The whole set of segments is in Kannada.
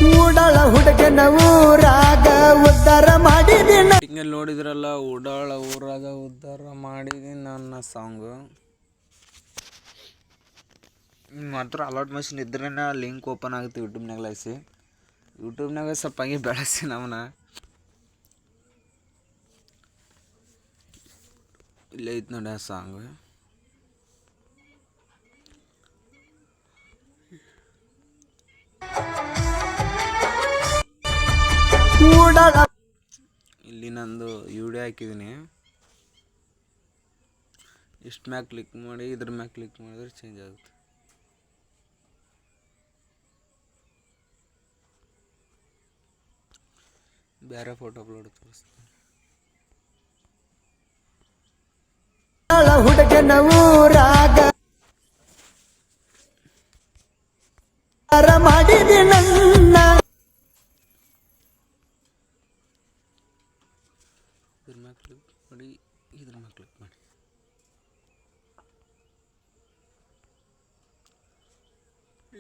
ಉಡಾಳ ಹುಡುಗನ ಊರಾಗ ಉದ್ಧಾರ ಮಾಡಿದಿನ. ಹಿಂಗೆ ನೋಡಿದ್ರಲ್ಲ, ಉಡಾಳ ಊರಾಗ ಉದ್ಧಾರ ಮಾಡಿದೀನಿ ನನ್ನ ಸಾಂಗು. ಮಾತ್ರ ಅಲಾಟ್ ಮಷಿನ್ ಇದ್ರೇ ಲಿಂಕ್ ಓಪನ್ ಆಗುತ್ತೆ ಯೂಟ್ಯೂಬ್ನಾಗ ಸ್ವಲ್ಪ ಹಂಗೆ ಬೆಳೆಸಿ ನಮ್ಮನ್ನ. ಇಲ್ಲೇ ಐತೆ ನೋಡಿ ಆ ಸಾಂಗ್. ಇಲ್ಲಿ ನಂದು ವಿಡಿಯೋ ಹಾಕಿದ್ದೀನಿ. ಇಷ್ಟು ಮ್ಯಾಗ ಕ್ಲಿಕ್ ಮಾಡಿ ಇದ್ರ ಮ್ಯಾಗ ಕ್ಲಿಕ್ ಮಾಡಿದ್ರೆ ಚೇಂಜ್ ಆಗುತ್ತೆ. ಬೇರೆ ಫೋಟೋ ಅಪ್ಲೋಡ್ ತೋರಿಸ್ತೀನಿ. ಹುಡುಗನ ಊರಾಗ ಮಾಡಿದಿ ನನ್ನ. ಇದ್ರ ಮ್ಯಾಗ ಕ್ಲಿಕ್ ಮಾಡಿ ಇದ್ರ ಮ್ಯಾಗ ಕ್ಲಿಕ್ ಮಾಡಿ.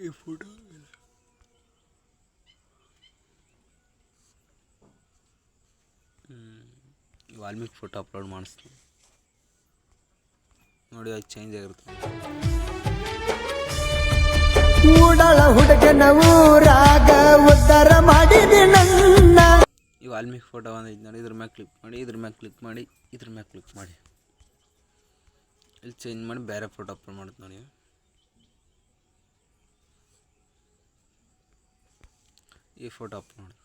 ಈ ಫೋಟೋ ವಾಲ್ಮೀಕಿ ಫೋಟೋ ಅಪ್ಲೋಡ್ ಮಾಡಿಸ್ತೀನಿ ನೋಡಿ, ಅದು ಚೇಂಜ್ ಆಗಿರುತ್ತೆ. ಉಡಾಳ ಹುಡುಗನ ಊರಾಗ ಉದ್ಧಾರ ಮಾಡಿದಿ ನನ್ನ. ಈ ವಾಲ್ಮೀಕಿ ಫೋಟೋ ಒಂದೈತೆ ನೋಡಿ, ಇದ್ರ ಮ್ಯಾಗ ಕ್ಲಿಕ್ ಮಾಡಿ ಇದ್ರ ಮ್ಯಾಗ ಕ್ಲಿಕ್ ಮಾಡಿ ಇದ್ರ ಮ್ಯಾಗ ಕ್ಲಿಕ್ ಮಾಡಿ ಇಲ್ಲಿ ಚೇಂಜ್ ಮಾಡಿ ಬೇರೆ ಫೋಟೋ ಅಪ್ಲೋಡ್ ಮಾಡುತ್ತೆ ನೋಡಿ. ಈ ಫೋಟೋ ಅಪ್ಲೋಡ್ ಮಾಡಿ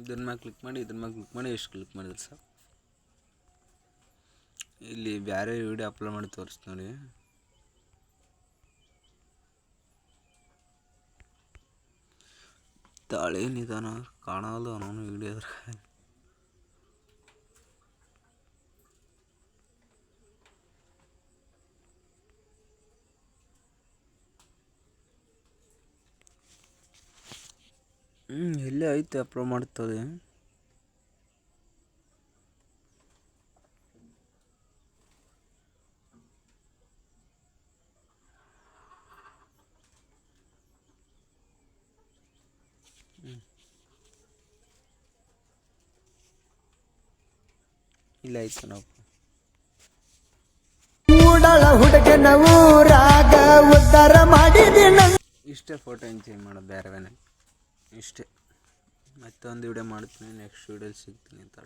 ಇದ್ರ ಮ್ಯಾಗ ಕ್ಲಿಕ್ ಮಾಡಿ ಇದ್ರ ಮ್ಯಾಗ ಕ್ಲಿಕ್ ಮಾಡಿ ಎಷ್ಟು ಕ್ಲಿಕ್ ಮಾಡಿದ್ರೆ ಸರ್. ಇಲ್ಲಿ ಬೇರೆ ವಿಡಿಯೋ ಅಪ್ಲೋಡ್ ಮಾಡಿ ತೋರಿಸ್ತು ನೋಡಿ. ತಾಳೆ ನಿಧಾನ ಕಾಣಲ್ಲ ಅವನು ವಿಡಿಯೋದ್ರಾಗ. ಎಲ್ಲೇ ಐತೆ ಅಪ್ಲೋಡ್ ಮಾಡ್ತದೆ. ಇಲ್ಲ ಆಯ್ತು ನಾವು ಉಡಾಳ ಹುಡುಗನ ಊರಾಗ ಉದ್ಧಾರ ಮಾಡಿದಿ ನನ್ನ. ಇಷ್ಟೇ ಫೋಟೋ ಏನು ಚೇಂಜ್ ಮಾಡೋದು ಬೇರೆ ಇಷ್ಟೇ. ಮತ್ತೊಂದು ವಿಡಿಯೋ ಮಾಡ್ತೀನಿ, ನೆಕ್ಸ್ಟ್ ವಿಡಿಯೋಲಿ ಸಿಗ್ತೀನಿ ಅಂತ.